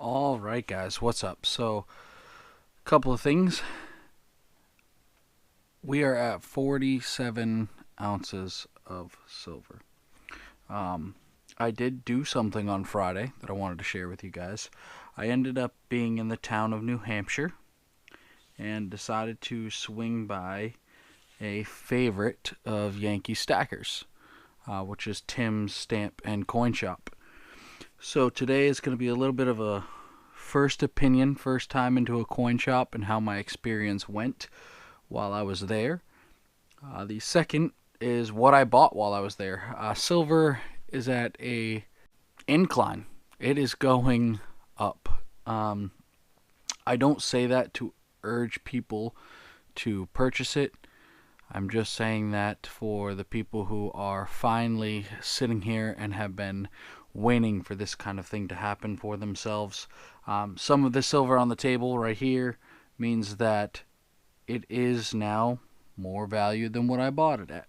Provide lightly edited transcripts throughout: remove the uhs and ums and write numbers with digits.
All right, guys, what's up? So, a couple of things. We are at 47 ounces of silver. Um, I did do something on Friday that I wanted to share with you guys. I ended up being in the town of New Hampshire and decided to swing by a favorite of Yankee Stackers, which is Tim's Stamp and Coin Shop. So today is going to be a little bit of a first opinion, first time into a coin shop, and how my experience went while I was there. The second is what I bought while I was there. Silver is at a incline. It is going up. I don't say that to urge people to purchase it. I'm just saying that for the people who are finally sitting here and have been waiting for this kind of thing to happen for themselves. Some of the silver on the table right here means that it is now more value than what I bought it at.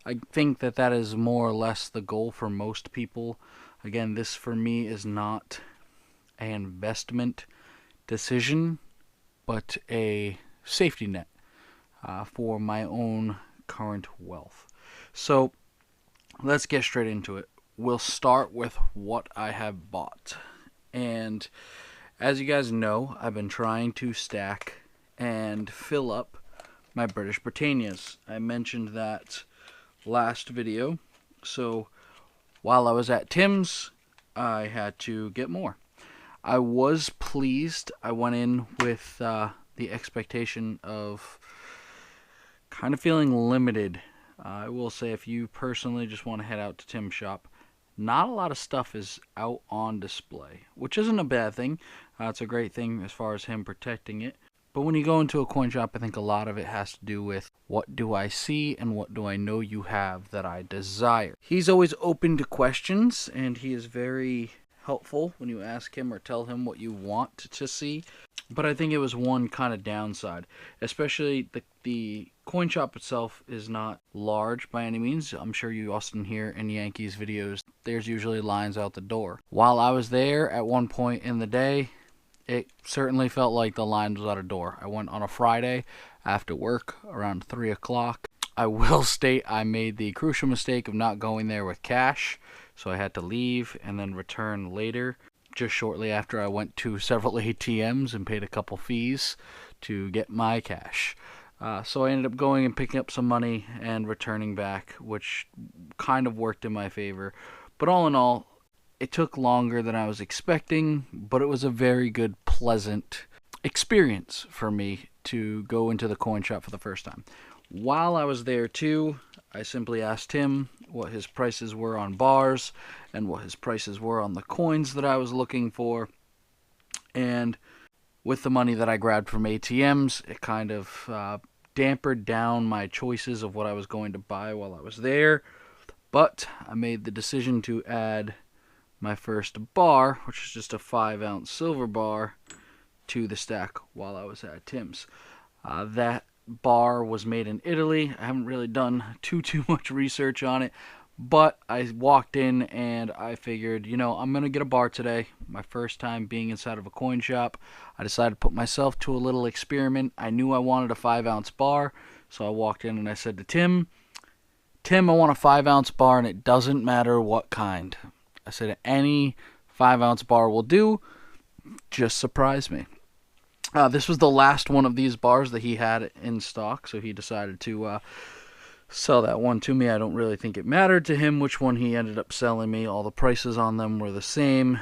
I think that that is more or less the goal for most people. Again, this for me is not an investment decision, but a safety net for my own current wealth. So let's get straight into it. We'll start with what I have bought. And as you guys know, I've been trying to stack and fill up my British Britannias. I mentioned that last video. So while I was at Tim's, I had to get more. I was pleased. I went in with the expectation of kind of feeling limited. I will say, if you personally just want to head out to Tim's shop, not a lot of stuff is out on display, which isn't a bad thing. It's a great thing as far as him protecting it. But when you go into a coin shop, I think a lot of it has to do with what do I see and what do I know you have that I desire. He's always open to questions, and he is very helpful when you ask him or tell him what you want to see. But I think it was one kind of downside, especially the coin shop itself is not large by any means. I'm sure you often hear in Yankees videos, there's usually lines out the door. While I was there at one point in the day, it certainly felt like the line was out the door. I went on a Friday after work around 3 o'clock. I will state I made the crucial mistake of not going there with cash, so I had to leave and then return later. Just shortly after, I went to several ATMs and paid a couple fees to get my cash. So I ended up going and picking up some money and returning back, which kind of worked in my favor. But all in all, it took longer than I was expecting, but it was a very good, pleasant experience for me to go into the coin shop for the first time. While I was there too, I simply asked him what his prices were on bars and what his prices were on the coins that I was looking for. And with the money that I grabbed from ATMs, it kind of dampered down my choices of what I was going to buy while I was there. But I made the decision to add my first bar, which is just a 5-ounce silver bar, to the stack while I was at Tim's. That bar was made in Italy. I haven't really done too much research on it, but I walked in and I figured, I'm going to get a bar today. My first time being inside of a coin shop. I decided to put myself to a little experiment. I knew I wanted a 5-ounce bar, so I walked in and I said to Tim, I want a 5-ounce bar, and it doesn't matter what kind. I said any 5-ounce bar will do. Just surprise me. This was the last one of these bars that he had in stock, so he decided to sell that one to me. I don't really think it mattered to him which one he ended up selling me. All the prices on them were the same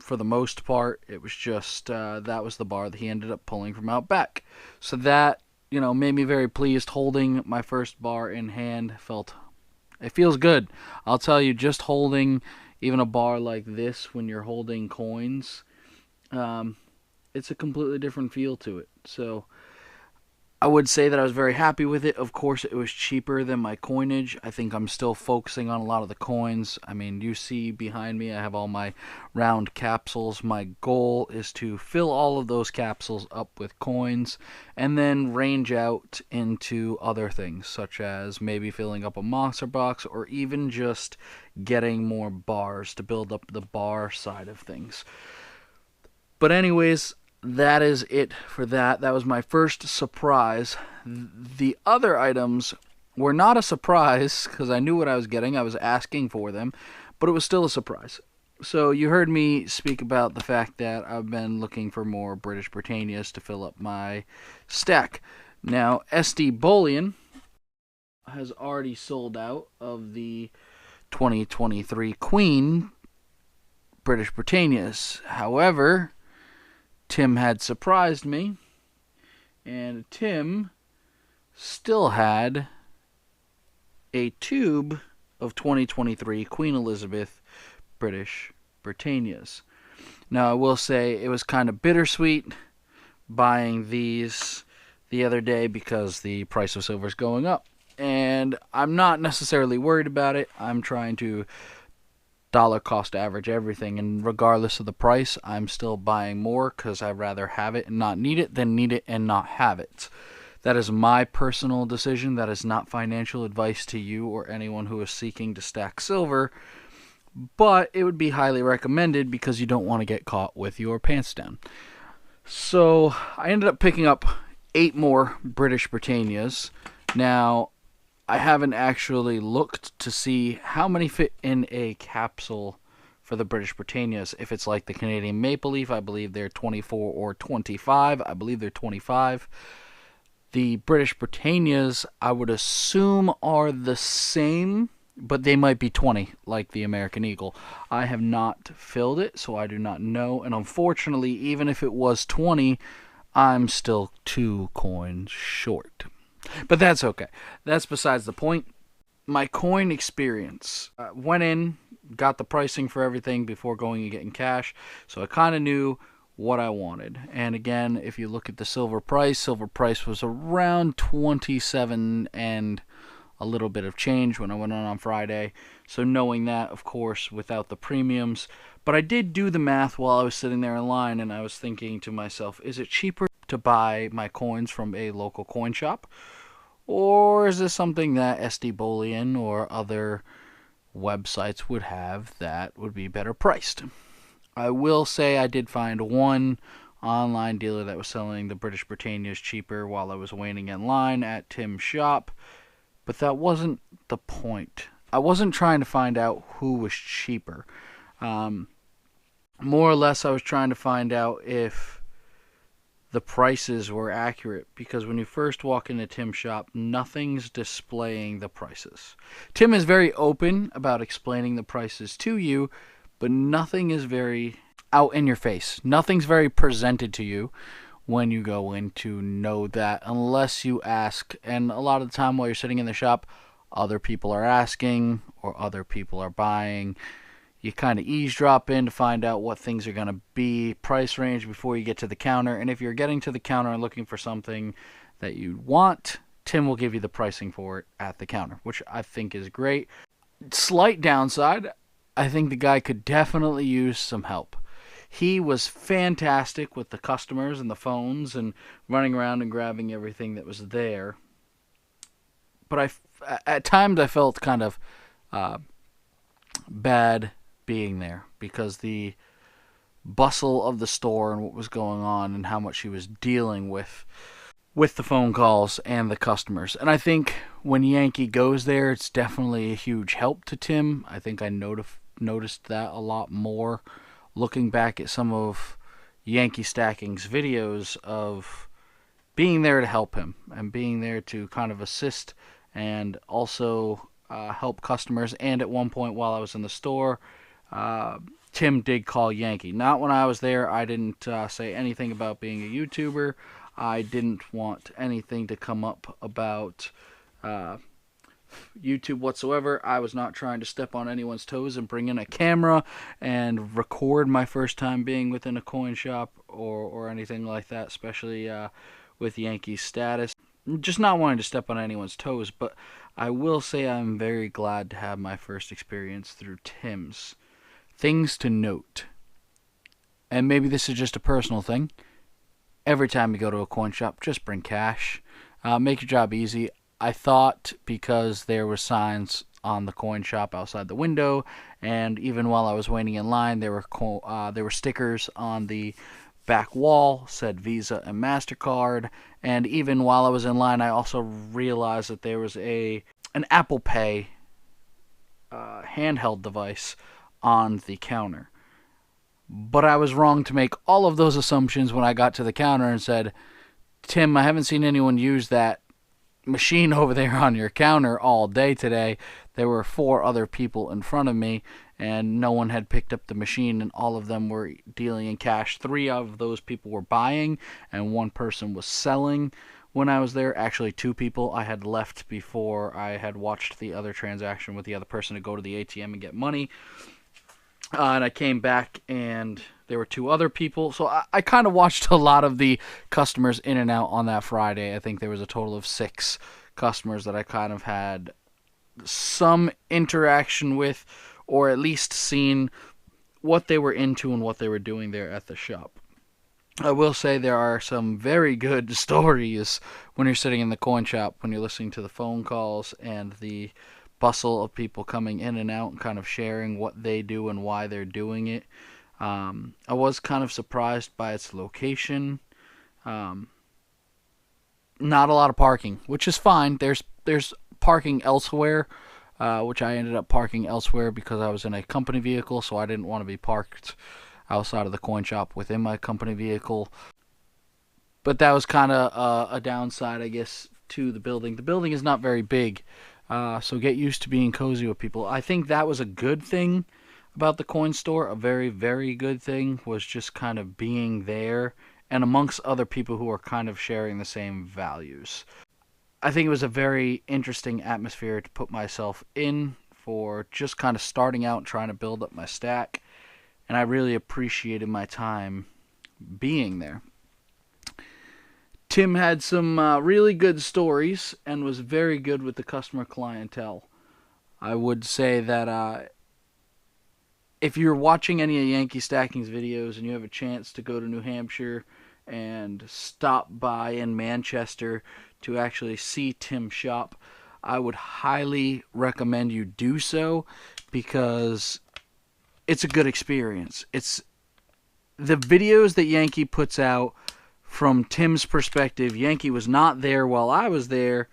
for the most part. It was just that was the bar that he ended up pulling from out back. So that, made me very pleased. Holding my first bar in hand it feels good. I'll tell you, just holding even a bar like this when you're holding coins, it's a completely different feel to it. So I would say that I was very happy with it. Of course, it was cheaper than my coinage. I think I'm still focusing on a lot of the coins. I mean, you see behind me, I have all my round capsules. My goal is to fill all of those capsules up with coins and then range out into other things, such as maybe filling up a monster box or even just getting more bars to build up the bar side of things. But anyways, that is it for that. That was my first surprise. The other items were not a surprise because I knew what I was getting. I was asking for them, but it was still a surprise. So you heard me speak about the fact that I've been looking for more British Britannias to fill up my stack. Now, SD Bullion has already sold out of the 2023 Queen British Britannias. However, Tim had surprised me, and Tim still had a tube of 2023 Queen Elizabeth British Britannias. Now, I will say it was kind of bittersweet buying these the other day because the price of silver is going up. And I'm not necessarily worried about it. I'm trying to dollar cost average everything, and regardless of the price, I'm still buying more because I'd rather have it and not need it than need it and not have it. That is my personal decision. That is not financial advice to you or anyone who is seeking to stack silver, but it would be highly recommended because you don't want to get caught with your pants down. So I ended up picking up 8 more British Britannias. Now, I haven't actually looked to see how many fit in a capsule for the British Britannias. If it's like the Canadian Maple Leaf, I believe they're 24 or 25. I believe they're 25. The British Britannias, I would assume, are the same, but they might be 20, like the American Eagle. I have not filled it, so I do not know. And unfortunately, even if it was 20, I'm still 2 coins short. But that's okay. That's besides the point. My coin experience. Went in, got the pricing for everything before going and getting cash, so I kind of knew what I wanted. And again, if you look at the silver price was around 27 and a little bit of change when I went on Friday. So knowing that, of course, without the premiums. But I did do the math while I was sitting there in line, and I was thinking to myself, is it cheaper to buy my coins from a local coin shop? Or is this something that SD Bullion or other websites would have that would be better priced? I will say I did find one online dealer that was selling the British Britannias cheaper while I was waiting in line at Tim's shop, but that wasn't the point. I wasn't trying to find out who was cheaper. More or less, I was trying to find out if the prices were accurate, because when you first walk into Tim's shop, nothing's displaying the prices. Tim is very open about explaining the prices to you, but nothing is very out in your face. Nothing's very presented to you when you go in to know that, unless you ask. And a lot of the time while you're sitting in the shop, other people are asking or other people are buying. You kind of eavesdrop in to find out what things are going to be, price range before you get to the counter. And if you're getting to the counter and looking for something that you want, Tim will give you the pricing for it at the counter, which I think is great. Slight downside, I think the guy could definitely use some help. He was fantastic with the customers and the phones and running around and grabbing everything that was there. But at times I felt kind of bad being there, because the bustle of the store and what was going on and how much he was dealing with the phone calls and the customers. And I think when Yankee goes there, it's definitely a huge help to Tim. I think I noticed that a lot more looking back at some of Yankee Stacking's videos of being there to help him and being there to kind of assist and also help customers. And at one point while I was in the store, Tim did call Yankee. Not when I was there. I didn't say anything about being a YouTuber. I didn't want anything to come up about YouTube whatsoever. I was not trying to step on anyone's toes and bring in a camera and record my first time being within a coin shop or anything like that, especially with Yankee's status. Just not wanting to step on anyone's toes, but I will say I'm very glad to have my first experience through Tim's. Things to note, and maybe this is just a personal thing: every time you go to a coin shop, just bring cash. Make your job easy. I thought because there were signs on the coin shop outside the window, and even while I was waiting in line, there were stickers on the back wall said Visa and MasterCard. And even while I was in line, I also realized that there was an Apple Pay handheld device on the counter. But I was wrong to make all of those assumptions when I got to the counter and said, Tim, I haven't seen anyone use that machine over there on your counter all day today. There were 4 other people in front of me, and no one had picked up the machine, and all of them were dealing in cash. 3 of those people were buying, and 1 person was selling when I was there. Actually, 2 people. I had left before I had watched the other transaction with the other person to go to the ATM and get money. And I came back, and there were 2 other people. So I kind of watched a lot of the customers in and out on that Friday. I think there was a total of 6 customers that I kind of had some interaction with, or at least seen what they were into and what they were doing there at the shop. I will say there are some very good stories when you're sitting in the coin shop, when you're listening to the phone calls and the bustle of people coming in and out and kind of sharing what they do and why they're doing it. I was kind of surprised by its location. Not a lot of parking, which is fine. There's parking elsewhere, which I ended up parking elsewhere because I was in a company vehicle, so I didn't want to be parked outside of the coin shop within my company vehicle. But that was kind of a downside, I guess, to the building. The building is not very big, so get used to being cozy with people. I think that was a good thing about the coin store. A very, very good thing was just kind of being there and amongst other people who are kind of sharing the same values. I think it was a very interesting atmosphere to put myself in for just kind of starting out and trying to build up my stack. And I really appreciated my time being there. Tim had some really good stories and was very good with the customer clientele. I would say that if you're watching any of Yankee Stacking's videos and you have a chance to go to New Hampshire and stop by in Manchester to actually see Tim shop, I would highly recommend you do so, because it's a good experience. It's the videos that Yankee puts out from Tim's perspective. Yankee was not there while I was there,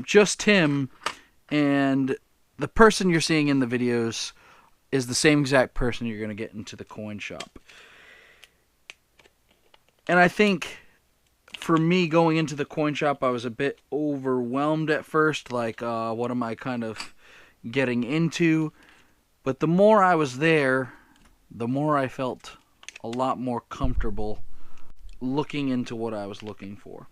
just Tim, and the person you're seeing in the videos is the same exact person you're going to get into the coin shop. And I think for me, going into the coin shop, I was a bit overwhelmed at first, like, what am I kind of getting into? But the more I was there, the more I felt a lot more comfortable looking into what I was looking for.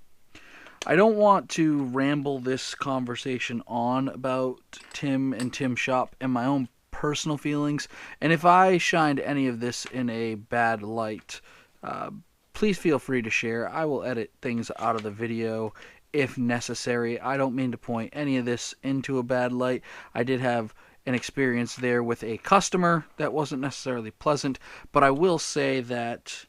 I don't want to ramble this conversation on about Tim and Tim Shop and my own personal feelings, and if I shined any of this in a bad light, please feel free to share. I will edit things out of the video if necessary. I don't mean to point any of this into a bad light. I did have an experience there with a customer that wasn't necessarily pleasant, but I will say that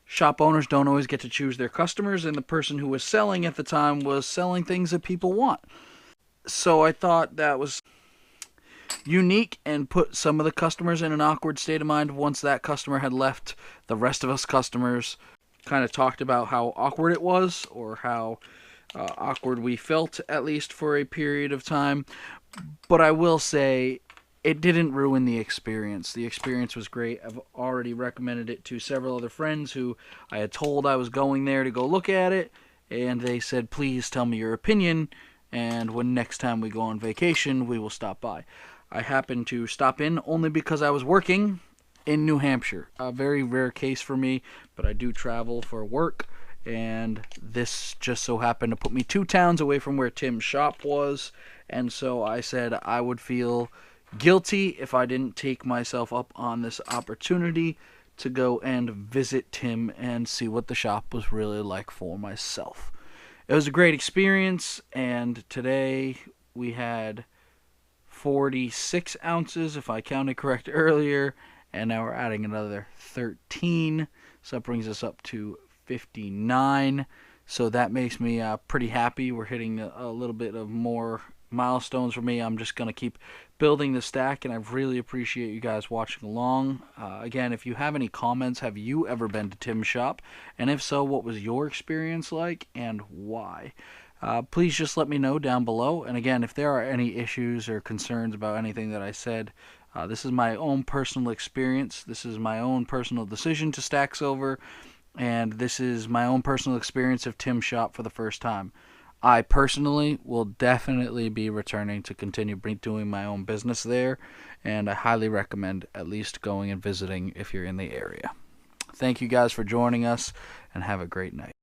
shop owners don't always get to choose their customers, and the person who was selling at the time was selling things that people want. So I thought that was unique and put some of the customers in an awkward state of mind. Once that customer had left, the rest of us customers kind of talked about how awkward it was, or how awkward we felt, at least for a period of time. But I will say, it didn't ruin the experience. The experience was great. I've already recommended it to several other friends who I had told I was going there to go look at it, and they said, please tell me your opinion, and when next time we go on vacation, we will stop by. I happened to stop in only because I was working in New Hampshire. A very rare case for me, but I do travel for work, and this just so happened to put me 2 towns away from where Tim's shop was, and so I said I would feel guilty if I didn't take myself up on this opportunity to go and visit Tim and see what the shop was really like for myself. It was a great experience, and today we had 46 ounces, if I counted correct earlier, and now we're adding another 13, so that brings us up to 59. So that makes me pretty happy. We're hitting a little bit of more milestones for me. I'm just going to keep building the stack, and I really appreciate you guys watching along. Again, if you have any comments, have you ever been to Tim's shop? And if so, what was your experience like and why? Please just let me know down below. And again, if there are any issues or concerns about anything that I said, this is my own personal experience. This is my own personal decision to stack silver. And this is my own personal experience of Tim's shop for the first time. I personally will definitely be returning to continue doing my own business there, and I highly recommend at least going and visiting if you're in the area. Thank you guys for joining us, and have a great night.